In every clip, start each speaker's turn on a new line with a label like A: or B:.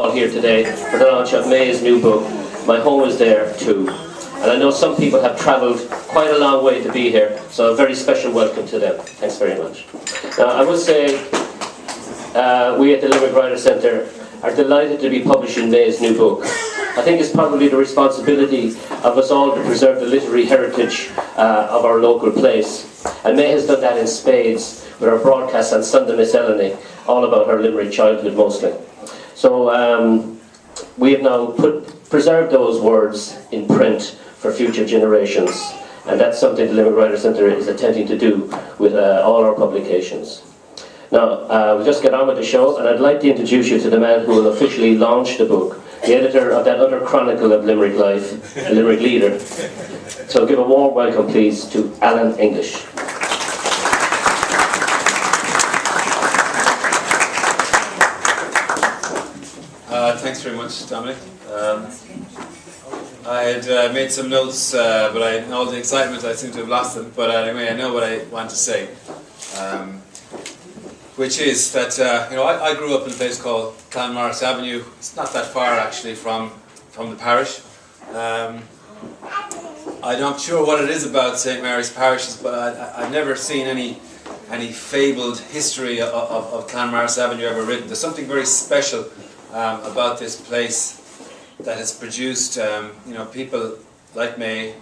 A: Hall here today for the launch of May's new book, My Home Is There Too. And I know some people have travelled quite a long way to be here, so a very special welcome to them. Thanks very much. Now, I must say, we at the Limerick Writers Centre are delighted to be publishing May's new book. I think it's probably the responsibility of us all to preserve the literary heritage of our local place. And May has done that in spades with our broadcast on Sunday Miss Eleni, all about her Limerick childhood mostly. So we have now preserved those words in print for future generations. And that's something the Limerick Writers Centre is attempting to do with all our publications. Now, we'll just get on with the show, and I'd like to introduce you to the man who will officially launch the book, the editor of that other chronicle of Limerick life, the Limerick Leader. So give a warm welcome, please, to Alan English.
B: Thanks very much, Dominic. I had made some notes, but in all the excitement I seem to have lost them. But anyway, I know what I want to say, which is that I grew up in a place called Clonmorris Avenue. It's not that far actually from the parish. I'm not sure what it is about St Mary's parishes, but I've never seen any fabled history of Clonmorris Avenue ever written. There's something very special about this place that has produced people like May,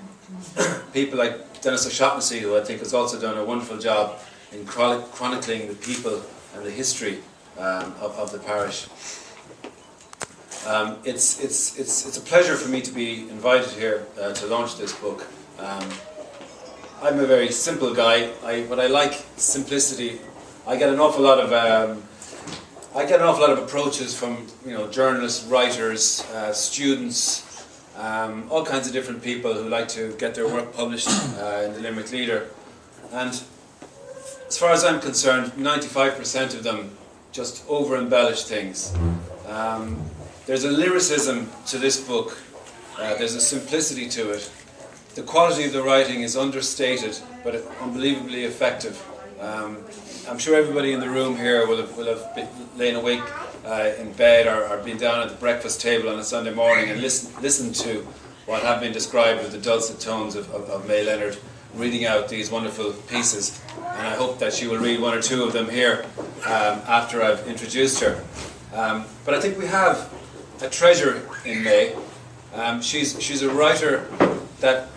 B: people like Dennis O'Shaughnessy, who I think has also done a wonderful job in chronicling the people and the history of the parish. It's a pleasure for me to be invited here to launch this book. I'm a very simple guy. But I like simplicity. I get an awful lot of approaches from journalists, writers, students, all kinds of different people who like to get their work published in the Limerick Leader. And as far as I'm concerned, 95% of them just over-embellish things. There's a lyricism to this book. There's a simplicity to it. The quality of the writing is understated, but unbelievably effective. I'm sure everybody in the room here will have been lain awake in bed or been down at the breakfast table on a Sunday morning and listened to what have been described with the dulcet tones of May Leonard reading out these wonderful pieces. And I hope that she will read one or two of them here after I've introduced her. But I think we have a treasure in May. She's a writer that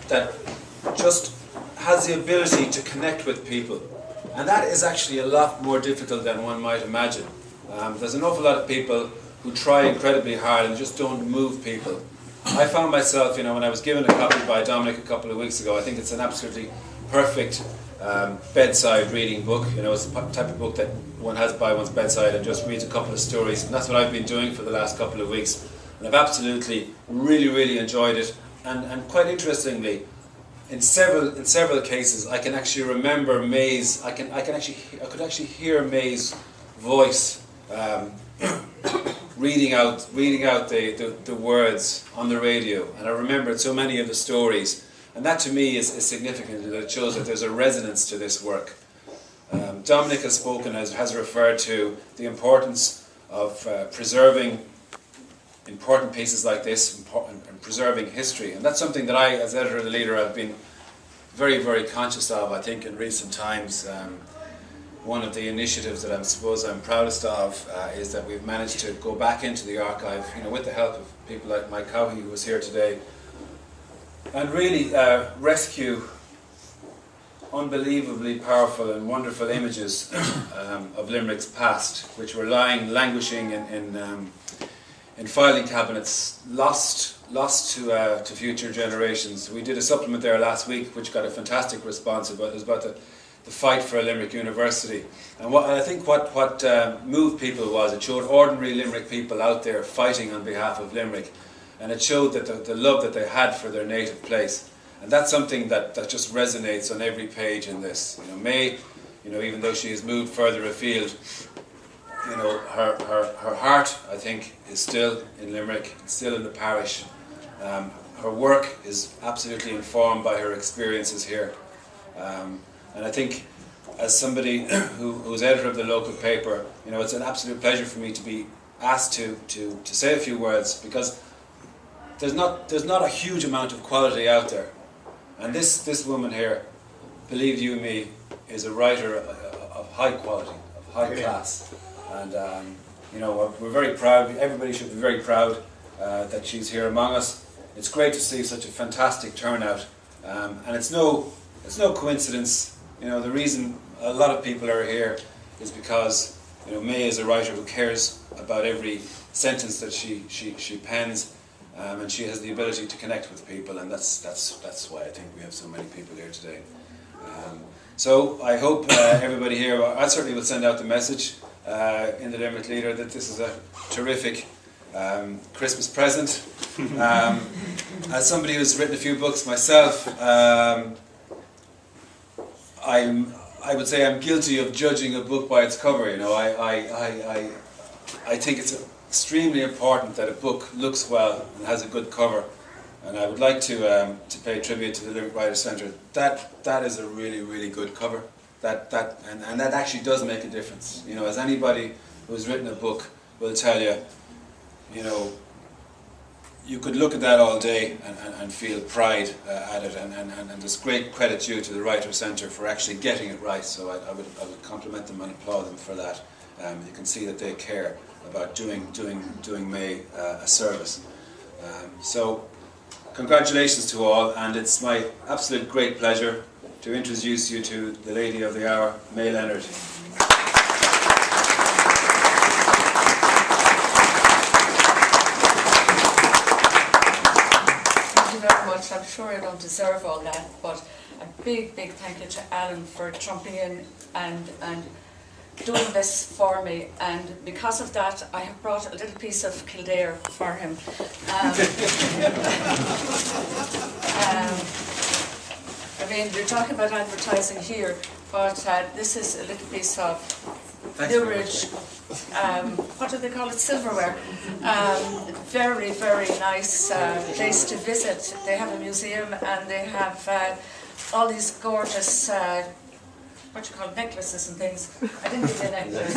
B: just has the ability to connect with people. And that is actually a lot more difficult than one might imagine. There's an awful lot of people who try incredibly hard and just don't move people. I found myself, when I was given a copy by Dominic a couple of weeks ago, I think it's an absolutely perfect bedside reading book. It's the type of book that one has by one's bedside and just reads a couple of stories. And that's what I've been doing for the last couple of weeks. And I've absolutely, really enjoyed it. And quite interestingly, in several cases, I can actually remember May's. I could actually hear May's voice reading out the words on the radio, and I remembered so many of the stories. And that to me is significant. That it shows that there's a resonance to this work. Dominic has spoken, has referred to the importance of preserving important pieces like this and preserving history, and that's something that I, as editor of the Leader, have been very conscious of. I think in recent times, one of the initiatives that I'm proudest of is that we've managed to go back into the archive, with the help of people like Mike Cowie, who was here today, and really rescue unbelievably powerful and wonderful images of Limerick's past, which were languishing in filing cabinets, lost to future generations. We did a supplement there last week, which got a fantastic response. It was about the fight for a Limerick University, and I think what moved people was it showed ordinary Limerick people out there fighting on behalf of Limerick, and it showed that the love that they had for their native place, and that's something that just resonates on every page in this. May, even though she has moved further afield, her heart, I think, is still in Limerick, still in the parish. Her work is absolutely informed by her experiences here. And I think, as somebody who's editor of the local paper, it's an absolute pleasure for me to be asked to say a few words, because there's not a huge amount of quality out there, and this woman here, believe you me, is a writer of high quality, of high class, and you know, we're very proud. Everybody should be very proud that she's here among us. It's great to see such a fantastic turnout, and it's no coincidence. You know, the reason a lot of people are here is because, you know, May is a writer who cares about every sentence that she pens, and she has the ability to connect with people, and that's why I think we have so many people here today. So I hope everybody here, I certainly will send out the message in the Limerick Leader that this is a terrific Christmas present. As somebody who's written a few books myself, I would say I'm guilty of judging a book by its cover. You know, I think it's extremely important that a book looks well and has a good cover, and I would like to pay tribute to the Limerick Writers' Centre. That is a really good cover. And that actually does make a difference. You know, as anybody who's written a book will tell you, you know, you could look at that all day and feel pride at it, and there's great credit due to the Writers' Centre for actually getting it right. So I would compliment them and applaud them for that. You can see that they care about doing May a service. So congratulations to all, and it's my absolute great pleasure to introduce you to the Lady of the Hour, May Leonard.
C: I'm sure I don't deserve all that, but a big thank you to Alan for jumping in and doing this for me, and because of that I have brought a little piece of Kildare for him. I mean, you're talking about advertising here, but this is a little piece of Newridge, what do they call it, silverware. Very nice place to visit. They have a museum, and they have all these gorgeous, what you call necklaces and things. I didn't give you a necklace.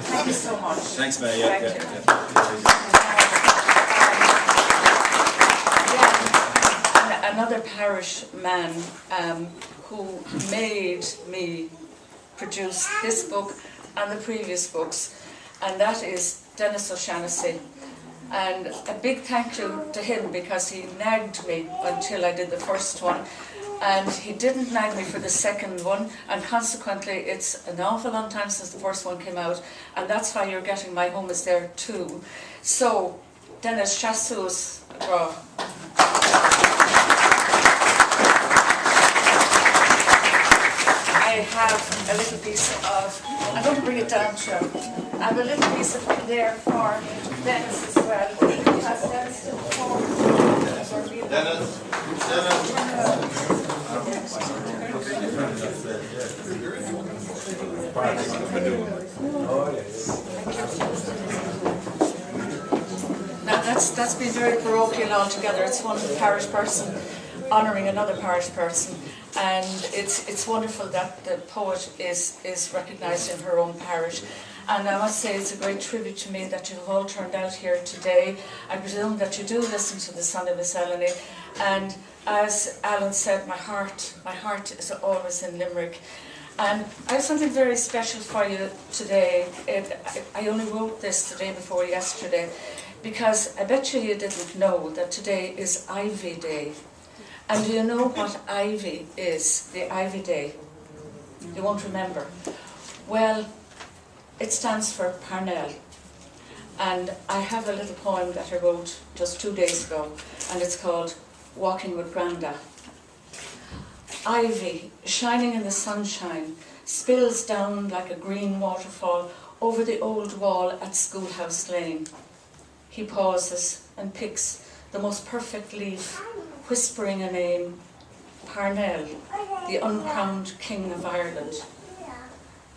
C: Thank you so much.
B: Thanks, May.
C: Thank you. Another parish man who made me produce this book and the previous books, and that is Dennis O'Shannessy. And a big thank you to him, because he nagged me until I did the first one, and he didn't nag me for the second one, and consequently it's an awful long time since the first one came out, and that's why you're getting My Home Is There too. So, Dennis Chassus, I have a little piece of, I'm going to bring it down to you. I have a little piece of there for Dennis as well. Because Dennis did before. Dennis. Now that's been very parochial altogether. It's one parish person honouring another parish person, and it's wonderful that the poet is recognised in her own parish. And I must say it's a great tribute to me that you've all turned out here today. I presume that you do listen to the Son of Miscellany, and as Alan said, my heart is always in Limerick. And I have something very special for you today. I only wrote this the day before yesterday, because I bet you didn't know that today is Ivy Day. And do you know what Ivy is, the Ivy Day? You won't remember. Well, it stands for Parnell. And I have a little poem that I wrote just 2 days ago, and it's called Walking with Granda. Ivy, shining in the sunshine, spills down like a green waterfall over the old wall at Schoolhouse Lane. He pauses and picks the most perfect leaf, whispering a name, Parnell, the uncrowned King of Ireland.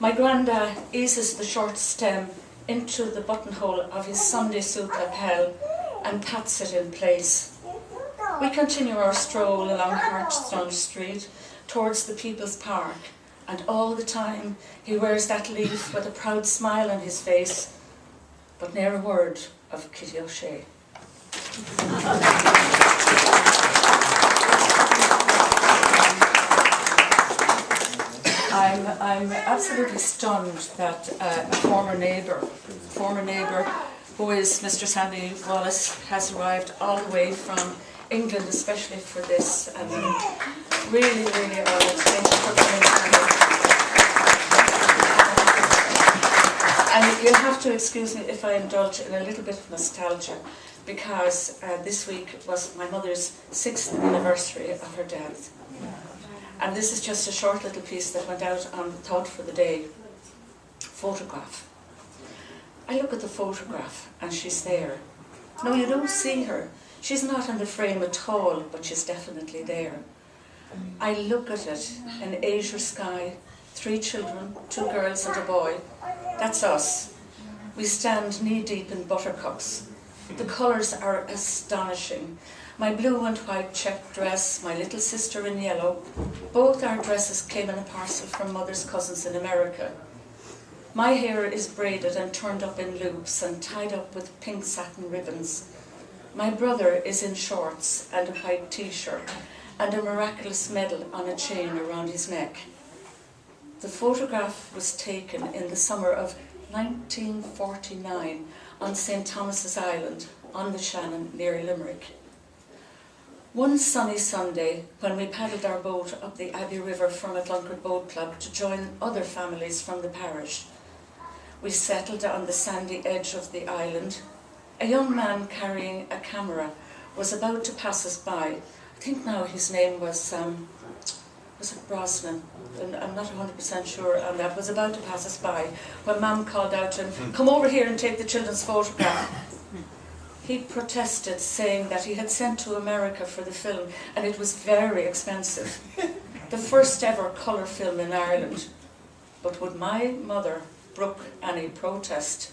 C: My granda eases the short stem into the buttonhole of his Sunday suit lapel and pats it in place. We continue our stroll along Hartstone Street towards the People's Park, And all the time he wears that leaf with a proud smile on his face, but ne'er a word of Kitty O'Shea. I'm absolutely stunned that a former neighbour who is Mr. Sandy Wallace has arrived all the way from England, especially for this, and I'm really, really honoured. Thank you for coming, Sandy. And you'll have to excuse me if I indulge in a little bit of nostalgia, because this week was my mother's 6th anniversary of her death. And this is just a short little piece that went out on the Thought for the Day photograph. I look at the photograph and she's there. No, you don't see her. She's not in the frame at all, but she's definitely there. I look at it, an azure sky, 3 children, 2 girls and a boy. That's us. We stand knee-deep in buttercups. The colours are astonishing. My blue and white check dress, my little sister in yellow. Both our dresses came in a parcel from mother's cousins in America. My hair is braided and turned up in loops and tied up with pink satin ribbons. My brother is in shorts and a white t-shirt and a miraculous medal on a chain around his neck. The photograph was taken in the summer of 1949 on St. Thomas's Island on the Shannon near Limerick. One sunny Sunday, when we paddled our boat up the Abbey River from Atlunkard Boat Club to join other families from the parish, we settled on the sandy edge of the island. A young man carrying a camera was about to pass us by. I think now his name was it Brosnan? And I'm not 100% sure on that. Was about to pass us by when Mum called out to him, "Come over here and take the children's photograph." He protested, saying that he had sent to America for the film and it was very expensive. The first ever colour film in Ireland. But would my mother brook any protest?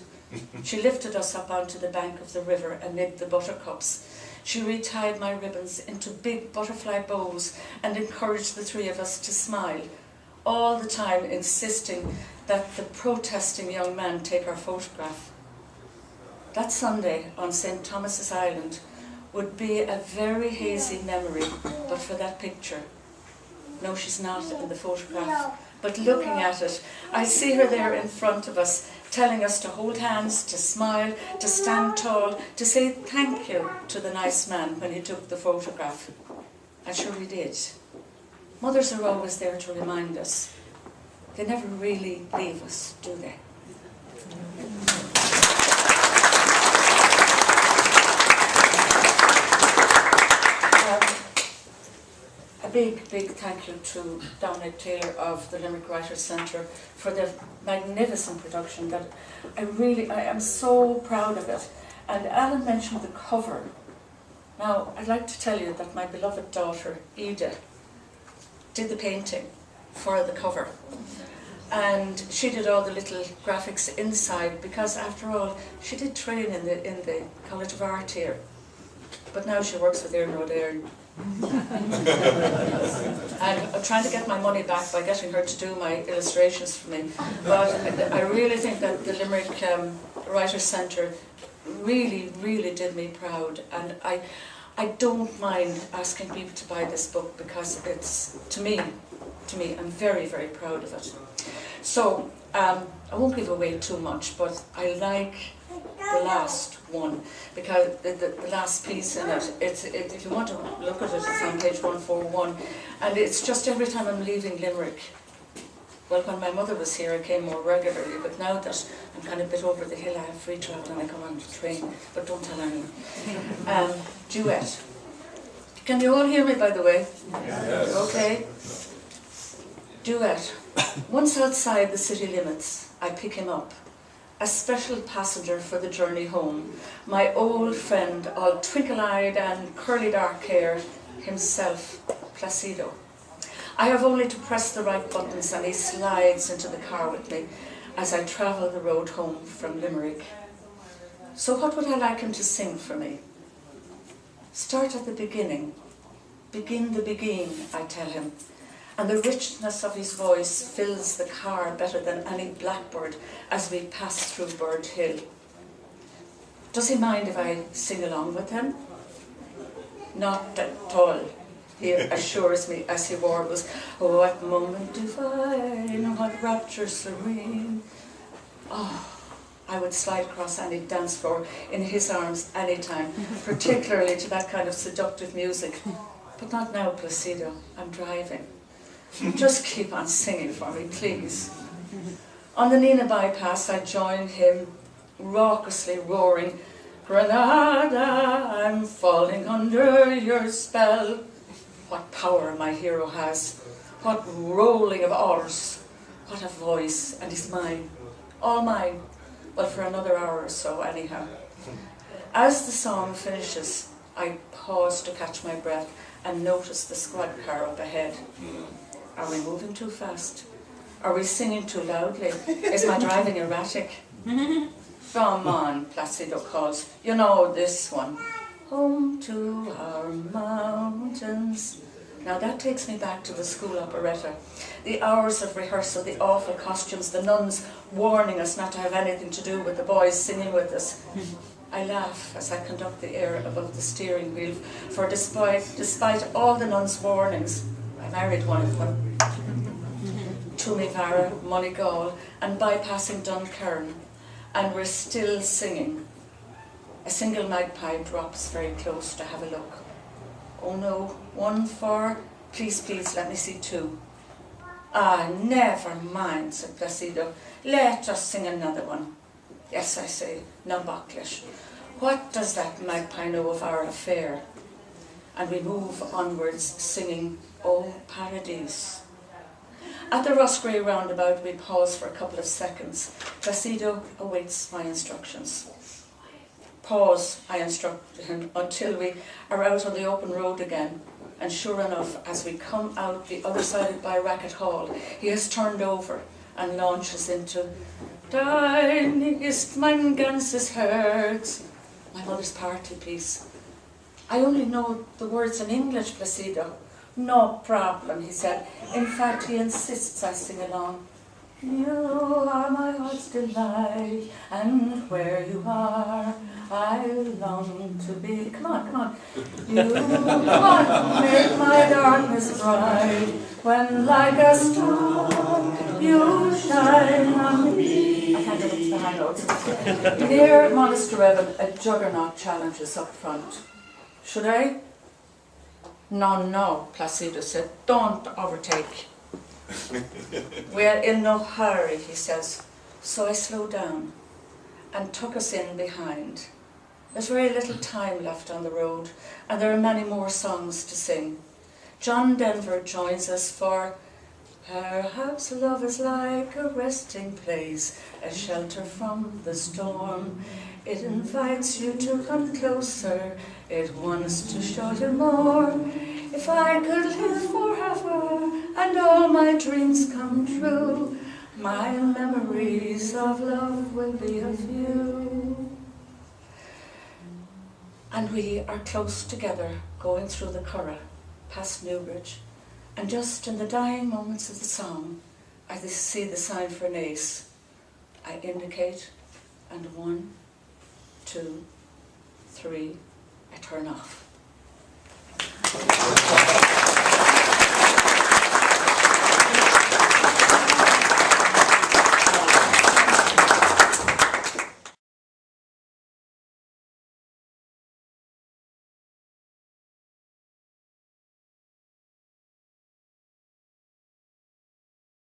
C: She lifted us up onto the bank of the river amid the buttercups. She retied my ribbons into big butterfly bows and encouraged the 3 of us to smile, all the time insisting that the protesting young man take our photograph. That Sunday on St. Thomas's Island would be a very hazy memory, but for that picture. No, she's not in the photograph, but looking at it, I see her there in front of us, telling us to hold hands, to smile, to stand tall, to say thank you to the nice man when he took the photograph. And sure he did. Mothers are always there to remind us. They never really leave us, do they? A big, big thank you to Dominic Taylor of the Limerick Writers Centre for the magnificent production that I am so proud of it. And Alan mentioned the cover. Now, I'd like to tell you that my beloved daughter, Ida, did the painting for the cover. And she did all the little graphics inside because, after all, she did train in the College of Art here. But now she works with Erin O'Dairn. And I'm trying to get my money back by getting her to do my illustrations for me. But I really think that the Limerick Writers Centre really, really did me proud. And I don't mind asking people to buy this book because it's, to me, I'm very, very proud of it. So, I won't give away too much, but I like the last one, because the last piece in it, if you want to look at it, it's on page 141, and it's just every time I'm leaving Limerick. Well, when my mother was here, I came more regularly, but now that I'm kind of a bit over the hill, I have free travel and I come on the train, but don't tell anyone. Duet. Can you all hear me, by the way? Yes. Okay. Duet. Once outside the city limits, I pick him up. A special passenger for the journey home. My old friend, all twinkle-eyed and curly dark hair, himself, Placido. I have only to press the right buttons and he slides into the car with me as I travel the road home from Limerick. So what would I like him to sing for me? Start at the beginning. Begin the begin, I tell him. And the richness of his voice fills the car better than any blackbird as we pass through Bird Hill. Does he mind if I sing along with him? Not at all, he assures me as he warbles, "Oh, what moment divine, what rapture serene." Oh, I would slide across any dance floor in his arms anytime, particularly to that kind of seductive music. But not now, Placido, I'm driving. Just keep on singing for me, please. On the Nina bypass, I join him, raucously roaring, "Granada, I'm falling under your spell." What power my hero has, what rolling of oars, what a voice, and he's mine, all mine, well, for another hour or so anyhow. As the song finishes, I pause to catch my breath and notice the squad car up ahead. Are we moving too fast? Are we singing too loudly? Is my driving erratic? Come on, Placido calls. You know this one. Home to our mountains. Now that takes me back to the school operetta. The hours of rehearsal, the awful costumes, the nuns warning us not to have anything to do with the boys singing with us. I laugh as I conduct the air above the steering wheel, for despite all the nuns' warnings, I married one of them. Tumivara, Moneygall, and bypassing Duncairn, and we're still singing. A single magpie drops very close to have a look. Oh no, one for, please, let me see two. Ah, never mind, said Placido. Let us sing another one. Yes, I say, no Bucklish. What does that magpie know of our affair? And we move onwards, singing, O Paradise. At the Roscrea roundabout, we pause for a couple of seconds. Placido awaits my instructions. Pause, I instruct him, until we are out on the open road again. And sure enough, as we come out the other side by Racket Hall, he has turned over and launches into Dein ist mein ganzes Herz, my mother's party piece. I only know the words in English, Placido. No problem, he said. In fact, he insists I sing along. You are my heart's delight, and where you are, I long to be. Come on. You make my darkness bright, when like a star you shine on me. I can't get up to the high notes. Near Monasterevin, a juggernaut challenges up front. Should I? No, Placido said. Don't overtake. We're in no hurry, he says. So I slow down and tuck us in behind. There's very little time left on the road, and there are many more songs to sing. John Denver joins us for Perhaps love is like a resting place, a shelter from the storm. It invites you to come closer, it wants to show you more. If I could live forever and all my dreams come true, my memories of love will be of you. And we are close together, going through the Curragh, past Newbridge, and just in the dying moments of the song, I see the sign for an ace. I indicate, and 1, 2, 3, I turn off.